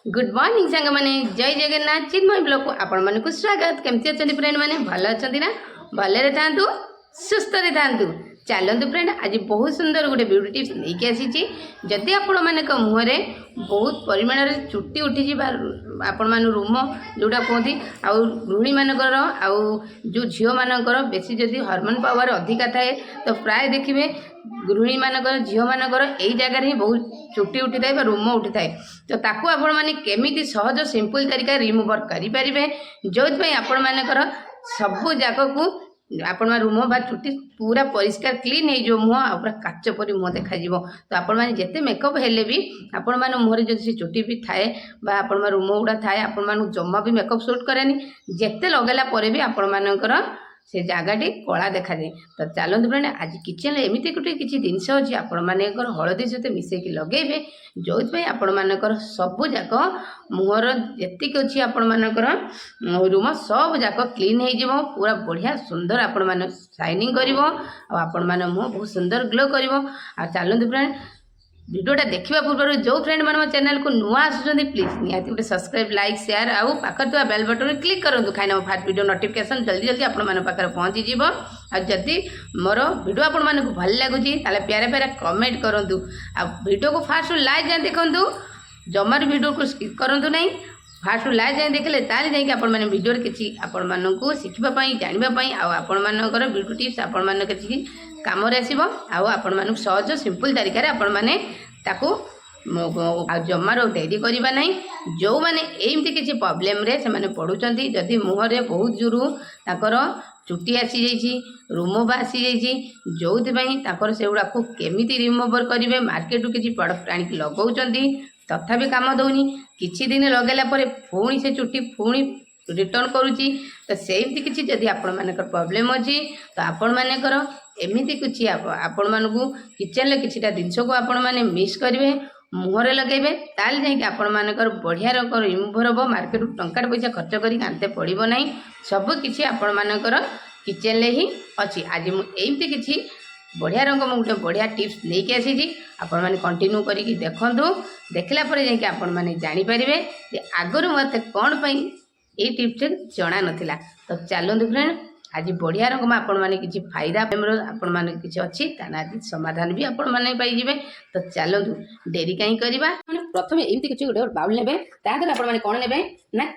Good morning सांग मैंने जय जगन्नाथ चिन्मय ब्लॉग को आपण मन को स्वागत। केमती अच्छा फ्रेंड मैंने भल अच्छा ना भले था सुस्थ था चलतु फ्रेंड आज बहुत सुंदर गोटे ब्यूटी टिप्स लेके आसी। जदि आपण मान मुहरे बहुत परिमाण चुट्टी उठी आपण मान रूम जोटा कहती आउ गृहिणी मानकर आउ जो झील मानकर बेसी जदि हार्मोन पावर अधिका थाए तो प्राय देखिए गृहिणी मानकर झील मानकर यही जगह ही बहुत चुट्टी उठी थाए रूम उठी थाए तो ताकू आपण माने केमिति सहज सिंपल तरीका रिमूवर करें जो आपण मानकर सबू जाक को आपण रूम बा चुट्टी पूरा परिष्कार क्लीन हो मुह पूरा काच परी मुह देखा तो आपण मैंने जिते मेकअप हेले भी आपण मान मुहर जो चुट्टी भी थाए आपण रूम गुड़ा थाए आपण मान जमा भी मेकअप सूट करेनि जिते लगेला पर भी आपण मानकर से जगहटी कला देखा जाए। तो चलते फ्रेंड आज किचन एमती गोटे किसी जिनस अच्छी आपण मानकर हलदी सहित मिसेक लगेबे जो आपण मानकर सबू जाक मुहर जी अच्छी आपण मानकर रूम सब जाक क्लीन हो पूरा बढ़िया सुंदर आपण मान शाइनिंग कर आपण मान मुह बहुत सुंदर ग्लो कर। चलते फ्रेंड वीडियोटा देखा पूर्व जो फ्रेंड मैंने मो चैनल को नुआ आसुँच प्लीज निहाती गोटे सब्सक्राइब लाइक शेयर आउ पाखर थोड़ा बेल बटन क्लिक करूँ कहीं फास्ट वीडियो नोटिफिकेशन जल्दी जल्दी आपके पहुँची जदि मोर वीडियो आपण भल लगुच प्यारे प्यारे कमेंट करूँ वीडियो को फास्ट लाइक जाए देखूँ जमार वीडियो को स्किप करूँ ना फास्ट लाइक जाए देखले ताले जाकि आपण माने वीडियो किसी आपण मानकू शिखिबा जानिबा आपण मानकर वीडियो टिप्स आपण मान किसी काम आसो आपण मानक सहज सिंपल तरीका आपण माने ताकू जमार डेरी करवा ना जो मैंने एमती किसी प्रॉब्लम रे से माने पड़ुचंती जदि मुहरे बहुत जोरू ताकर चुट्टी आसी जाइए रूम आसी जाइए जो से गुड़ा केमिति रिमूवर करेंगे मार्केट किसी प्रोडक्ट आनिक लगाउछंती तथापि काम दौनी किछि दिन लगेला परे पुणी से चुट्टी पुणी रिटर्न करुच्ची तो सेमती किसी जदि आपण मानकर प्रॉब्लम अच्छी तो आपण मानकर एमती कुछ आपण मानकू किचन रे किछिटा जिनस को आपण माने मिक्स करेंगे मुहरे लगेबे ताल जाकि आपण मानकर बढ़िया रकर रिमूवर हम मार्केट टंका पैसा खर्च करी आनते पड़ो ना सब किछि आपण मानकर किचन रे ही अच्छी। आज मुझे किसी बढ़िया रंग मुझे बढ़िया टिप्स लेके आसी आपण मैंने कंटिन्यू करके देखूँ देखला जाकि आपण मैंने जानीपारे आगुरी मत कौन ये टिप्स जना नाला। तो चलते फ्रेंड आज बढ़िया रंग में आपण मैंने किसी फायदा आपण मैंने किसी अच्छी आज समाधान भी आपण मैंने पाइबे। तो चलतु डेरी कहीं करवा प्रथम एमती किसी गोटे बाउल ने आपण मैंने कौन ने ना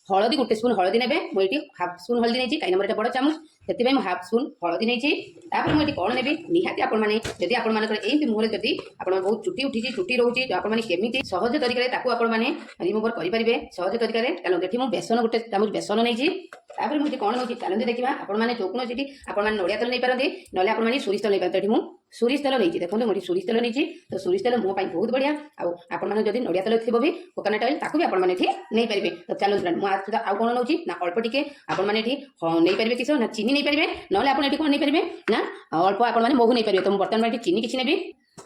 हलदी गोटे स्पून हलदी ने मुझे हाफ स्पून हलदी नहीं कहीं मोर बड़ चामच से हाफ स्पून हलदी नहीं मुझे कौन ने निहाती आपड़ी आपण मानकर मुहर जदि आप बहुत चुट्टी उठी चुट्टी रोचे आपने केमी सहज तरीके आपने रिमूवर करेंगे सहज तरीके चलते मुझे बेसन गोटे चामच बेसन नहीं मुझे कौन नौ चलते देखा आपने जो कौन आपने नड़िया तेल नहीं पारती ना आपने सोरिष तेल नहीं पारते मुझे सोरिष तेल नहीं देखो मुझे सोरिष तेल नहीं तो सोरिष तेल मो बहुत बढ़िया आपने जब नड़िया तेल थी भी कोकोनट ऑयल ताकू भी आपने नहीं पारे। तो चलते मुझे आउ कौन नौ ना अल्प टी आपने नहीं पारे किस ना चीनी नहीं पारे ना आपने कौन नहीं पारे ना अल्प आपने महू नहीं पारे। तो बर्तमान में चीनी किसी नेबी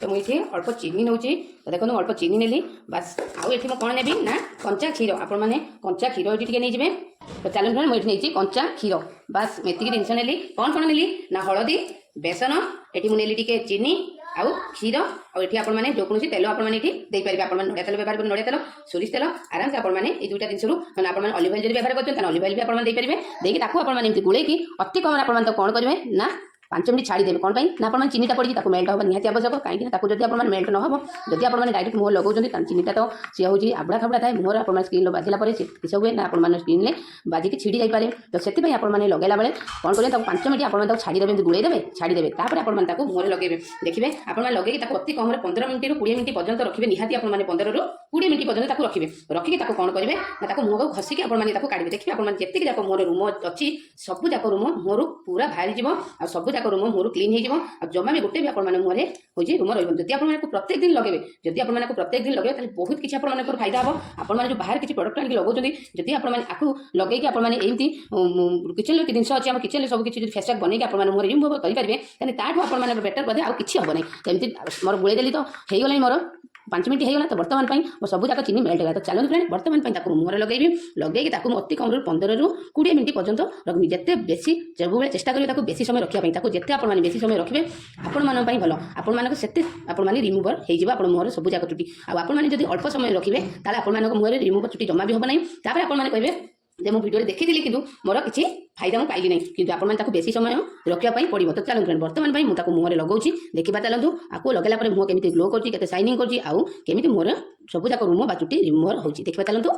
तो मुझे अल्प चीनी नौ तो देखो अल्प चीनी नेली बास आउ ये कौन नेबी ना कंचा क्षीर आपने कंचा क्षीर ये नहीं तो चलते मुझे नहीं कंचा क्षीर बास मेतिक जिनस नेली कौन कौन नेली ना हलदी बेसन ये मुझे नेली टे चीनी आउ क्षीर आठी आपने जो कौन तेल आपने पारे आपने नड़िया तेल व्यवहार नड़िया तेल सोरिष तेल आराम से आपने ये दुईटा जिन आपने ऑलिव ऑयल व्यवहार करते ऑलिव ऑयल भी आपने देपारे देखिए आपने गुड़े अति कम आपने कौन करेंगे ना 5 मिनट छाड़ी देवे कौन ना आप चीनीटा पड़ी मेल्ट होगा निहाती आवश्यक कहीं जब आप मेल्ट न हो जब आप डायरेक्ट मुह लगाउं चीनीटा तो सी हूँ आबड़ा खाबड़ा थाए मुहर आप स्क्रीन बाजिला किस हुए ना आप स्क्रीन में बाजिक छिड़ी जापे तो से आपने लगेला बेले कौन करेंगे 5 मिनट आप छाड़ीदेवे गुड़ेदेवे छाड़ीदेवे आपने मुहर लगे देखिए आपने लगे अति कम 15 मिनट रू 20 मिनट पर्यंत रखिए निहाती आपने 15 रू 20 मिनट पर्यंत रखिए रखिकी कौन करेंगे ना मुह को घसिकी आपने काढ़े देखिए आपने जितकी जाक मोर रूम अच्छी सबू जाक रूम मोर पूरा बाहरी जीव आ सबू जाक रूम मोर क्लीन हो जमा भी गोटे भी आप मुहर हूँ रूम रही आपको प्रत्येक दिन लगे जदि आपको प्रत्येक दिन लगे बहुत किसी आप फायदा हम आपने जो बाहर किसी प्रोडक्ट आगे लगाऊँ जदि आपको लगे आपने एमती किचन जिन अच्छी आम किचन सब किसी फेस पैक बनई आप मुहर रिमूव करेंगे ताठू आपने बेटर बोधे आउ कि हम नहीं एमती मोर बुड़े देली तो हो गला मोर 5 मिनट होगा तो बर्तमान मो सब जाक चीनी मेल्ट होगा। तो चलो फ्रेंड बर्तमान मुहर लगेबी लगे अति कम 15 ରୁ 20 मिनट पर्यंत रखी जिते बेसी सब चेष्टा करेंगे बेसी समय रखापी जिते आप बेसी समय रखिए आपण भल आपण से आपने रिमूवर हो मुहर सब जाक चुटी आपड़ी अल्प समय रखिए ताल मुहर रिमूवर चुटी जमा भी हम ना आपने कहे जे मो वीडियो देखी थी कि मोर किसी फायदा मुझे पाइली नहीं कि आपको बेसी समय रखापी पड़ो। तो चलो फ्रेंड बर्तमान मुझे मुहर लगौची देखा चलतु आपको लगेला मुह केमी ग्लो कर शाइनिंग करमी मुहर सब जाक रूम बा चुटी रिमूवर हो देखा चलतु।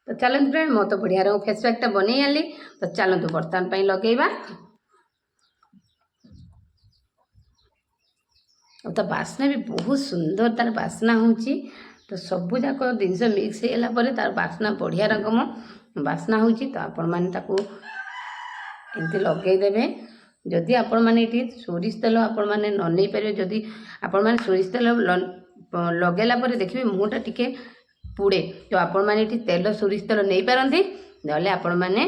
तो चलतु फ्रेंड मो तो बढ़िया रंग फेस पैकटा बन आली। तो चलतु बर्तमान लगेगा। तो बास्ना भी बहुत सुंदर तार बास्ना होची। तो सबू जाक जिनस मिक्स होगा तार बास्ना बढ़िया रकम बास्ना होची। तो आपण मैंने एमती लगेदेवे जदि आपण मैंने सोरिष तेल आपण मैंने न नहीं पारे जदि आपण मैंने सोरिष तेल लगेला देखिए मुँहटा टिके पुड़े तो आपण मैंने तेल सोरिष तेल नहीं पारती ना आपण मैंने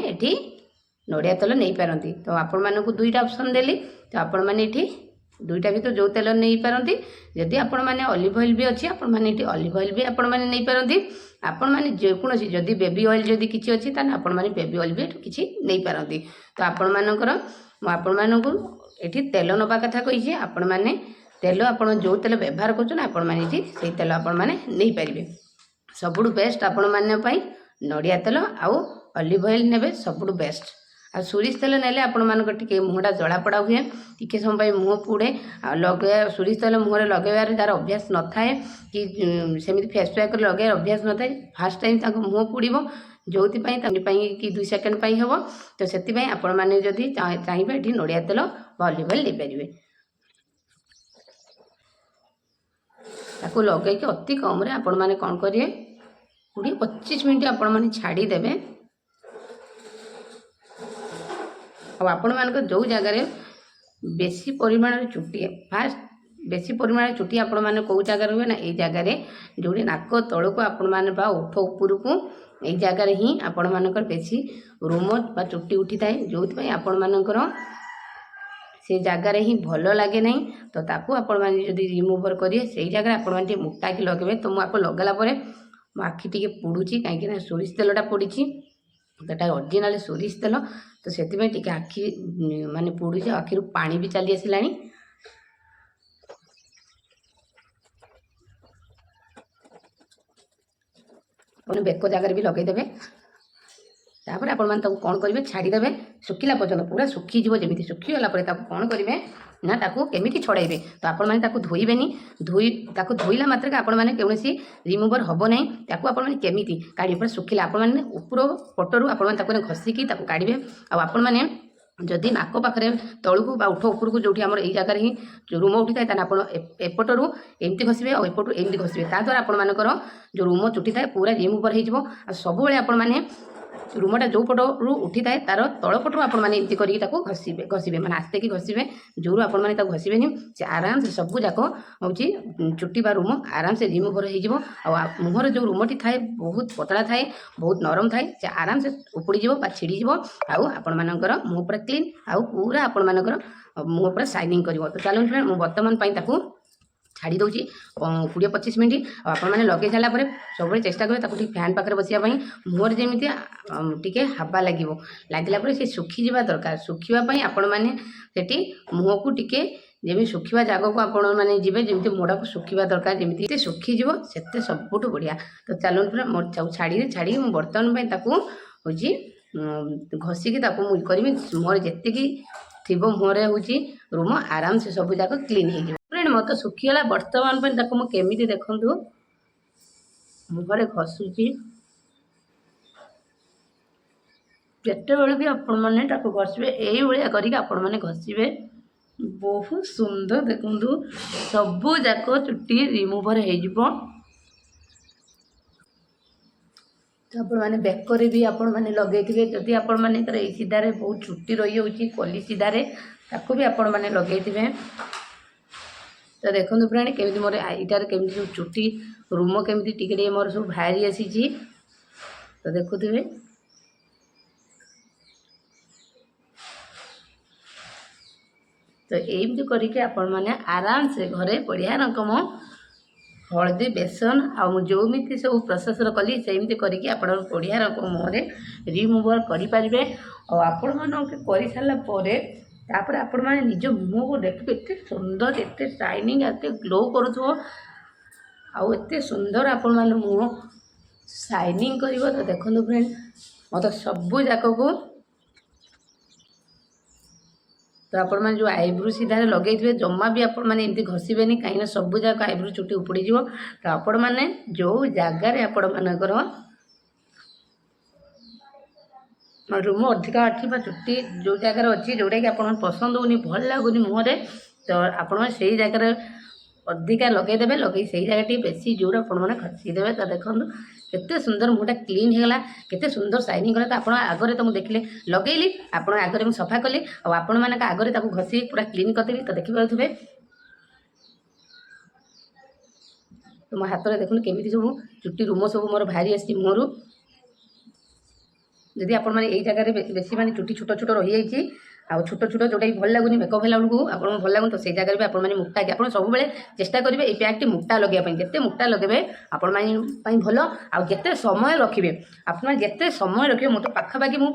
नड़िया तेल नहीं पारती। तो आपण मानक दुईटा ऑप्शन देली। तो आपण मैंने दुईटा भी तो जो तेल नहीं पारती जदि आपण मैंने ऑलिव ऑयल भी अच्छी आपण मैंने ऑलिव ऑयल भी आपण मैंने नहीं पारती आपण मैंने जेकोसी जदि बेबी ऑयल जदि किसी अच्छी ताने आपण मैंने बेबी ऑयल भी किसी नहीं पारती। तो आपण मानकर आपण मानक एठी तेल नबा कथा कही आपण मैंने तेल आपण जो तेल व्यवहार कर आपण मैंने से तेल आपण मैंने नहीं पारे। सबुठु बेस्ट आपण माने नड़िया तेल आउ ऑलिव ऑयल नेबे सबुठु बेस्ट। आ सोरिष तेल नेले आपण मानक टिके मुहटा जलापड़ा हुए टिके समय मुँह पुड़े लगे सोरिष तेल मुहर लगेबार तार अभ्यास न थाए कि सेमती फेस पैक लगे अभ्यास न थाए फास्ट टाइम मुँह पुड़ो जो कि 2 सेकेंड हम। तो से आपण मैंने जदि चाहिए ये नड़िया तेल ऑलिव ऑयल लेपारे ताको लगे अति कम आपण मैंने कौन करेंगे 20-25 मिनट आपण मैंने छाड़ीदेवे। आपण मानक जो जगार बेसी परिमाण चुटी फास्ट बेसी परिमाण चुटी आपण मैंने कौ जगार हुए ना ये जगार जो नाक तल को आपण मैंने ओठ उपर को यही जगार ही आपण मानकर बेसी रोम बा चुटी उठी थाए जो आपण मानकर से जगार ही भल लगे ना। तो ताकू आपण मैंने जदि रिमूवर करेंगे से जगह आपण मैंने मोटा कि लगे। तो मुझे लगेला मो आखि टे पुड़ी कहीं सोरिष तेलटा पड़ी तो ओरिजिनल सोरिष तेल। तो से आखि माने पुड़ी आखिर पानी भी चली आसला। बेक जगार भी लगेदेवे तापर आपण मैंने कौन करेंगे छाड़ीदेवे सुखिला पर्यटन पूरा सुखीज जमी सुखीगला कौन करेंगे ना केमी छड़ाइबे। तो आपण मैंने धोइबेनी धोइला मात्र आपण मैंने कौन रिमूवर हम ना आपण मैंने केमी काढ़ी सुखिला आपण मैंने ऊपर पटरू आपण मैंने घसिकी काढ़े। आपण मैंने जदि नाक पाखे तलू बा उठ उपर को जो आम यही जगार ही रूम उठी थाए आप एपटू एमती घसबे और एपटू एमती घसबे ताद्वारा आपण मानकर जो रूम चुटी थाए पूरा रिमूवर हो सब आपण मैंने रूमटा जो पटू उठी थाए तार तलपटू आपण मैंने एमती करके घसबे घसबे मैंने आस्ते की घसबे जोरू आपण मैंने घसबे से आराम से सबू जाक हूँ चुटी बा रूम आराम से रिमूवर हो मुहर जो रूमटी थाए बहुत पतला थाए बहुत नरम थाए से आराम से उपड़ी छिड़ी आपण मानकर मुँह पूरा क्लीन आउ पूरा आपण मानकर मुँह पूरा शाइनिंग कर। तो चलो फ्रेंड मुझे बर्तमान छाड़ी दूसरी 20-25 मिनट आपण मैंने लगे सारापर सब चेष्टा करें फैन पाखे बसिया मुहर जमी टी हवा लगे से सुखी जा दरकार सुखापी आपण मैंने मुँह को टिके जमी सुखा जगह को आपण मैंने जी जमी मोड़ा को सुखा दरकार जमी सुखीज से सबुठ बढ़िया। तो चलो पूरा मोर छाड़ी छाड़ी बर्तमान हूँ घसिकी मुझे करी मुहर जी थी मुहर हूँ रूम आराम से सब जाक क्लीन हो फ्रेंड मत सुखीगला बर्तमान मुझे देखु मुहर घसुची जिते बड़े भी आपण मैंने घसबे यही भाया करके घसबे बहुत सुंदर देखु सबू जाक चुटी रिमूवर हो। आपण मैंने बेकर भी आपण मैंने लगे जदि आपण मैंने यही सीधारे बहुत चुटी रही होची कली सीधारे ताको भी आपण मैंने लगे। तो देखो फ्रेंड केमी मोर आईटार केमी सब चुटी रूम केमी टिके मोर सब बाहरी आसी। तो देखुवे तो यही करके आपण मैंने आराम से घरे बढ़िया रकम हलदी बेसन आमिति सब प्रोसेस कली सेमती करके आप बढ़िया रंग मुहर रिमूवर करेंगे और आपण मानक कर सारापर आपण मैंने निज मुँह को देखिए एत सुंदर एत शाइनिंग एत ग्लो करूँ आते सुंदर आपण मैंने मुँह शाइनिंग कर तो देखो फ्रेंड मत सबू जाक को तो आपण मैंने जो आईब्रो सीधा लगे जमा भी आपण मैंने एमती घसीबे कहीं सबू जाक आईब्रो चुटी उपड़ी जीव तो आपण मैंने जो जगार आपण मानकर रूम अधिका अच्छी चुट्टी जो जगार अच्छी जोटा कि आप पसंद होनी भल लगुनि मुहर तो आपण से जगार अधिका लगेदेवे लगे से जगह बेसी जोर आपने खसीदेवे तो देखो केते सुंदर मुहटा क्लीन होगा केते सुंदर शाइनिंग कला तो आप आगे तो मुझे देखिले लगेली आप आगे मुझे सफा कली और आपण मान आगे घसी पूरा क्लीन करदेली तो देखिपे तो मो हाथ में देखुन केमी सब चुट्टी रूम सब मोर बाहरी आसी मुहर जदि आपण मैंने यही जगह बेसी माने चुट्टी छोट छोट रही जाइए आ छोट छोट जोटा भल लगुनि मेकअप होला बेलू आपको भल लगुन तो से जगह भी आप मुक्ता कि आप सब चेष्टा करेंगे ये पैकटी मुक्ता लगे जिते मुक्ता लगे आपण भल आते समय रखिए आपने जिते समय रखिए मो तो पाखापाखि मु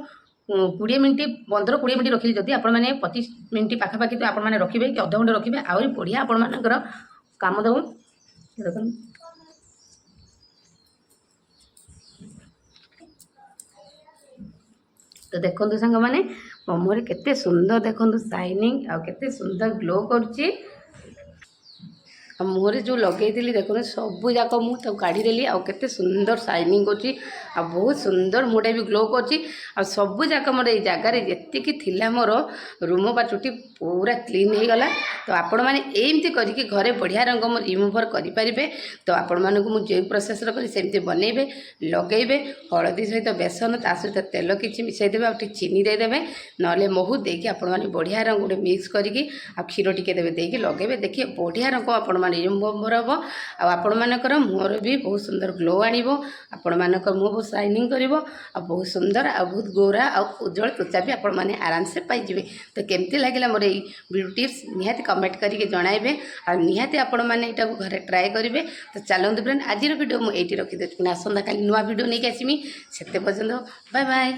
20 मिनट 15-20 मिनट रखिली जदि आप 25 मिनट पाखापाखि तो आप रखिए कि अध घंटे रखिए आहरी बढ़िया आपण मानकर काम देव देखो तो देखो सांग मैंने मुहर केते सुंदर देखो शाइनिंग आ केते सुंदर ग्लो करुच्ची मुहर जो लगे देखो सबू जाक मुझे काढ़ीदेली आते सुंदर शाइनिंग कर बहुत सुंदर मुहटा भी ग्लो कर सबू जाक मोर ये जगार जी थी मोर रूम बा चुटी पूरा क्लीन हो गला तो आपण मैंने एमती करके घरे बढ़िया रंग मोर रिमूवर करेंगे तो आपण मानक मुझे प्रोसेस सेमती बनइबे लगेबे हलदी सहित बेसन ता सहित तेल किसी मिसईदेवे आ चीनी देदेवे ना महू देकी आपण मैंने बढ़िया रंग गोटे मिक्स करके आ क्षीर टिके देवे देकी लगेबे देखिए बढ़िया रंग आपण रिमूवर हम आपण मानकर मुहर भी बहुत सुंदर ग्लो आणिबो आपण मानकर मुँह बहुत शाइनिंग करिवो आ बहुत सुंदर आ बहुत गोरा आ उज्जवल त्वचा भी आपण माने आराम से पाइजिबे तो केमती लागिला मोर ये ब्यूटी टिप्स निहाती कमेंट करके जणाइबे आ निहाती आपण माने एटा को घरे ट्राई करिवे तो चलंतु फ्रेंड आज वीडियो मु एटी रखि देछि आसंता काली नुआ वीडियो नहीं आसमी सेते पर्यंत बाय बाय।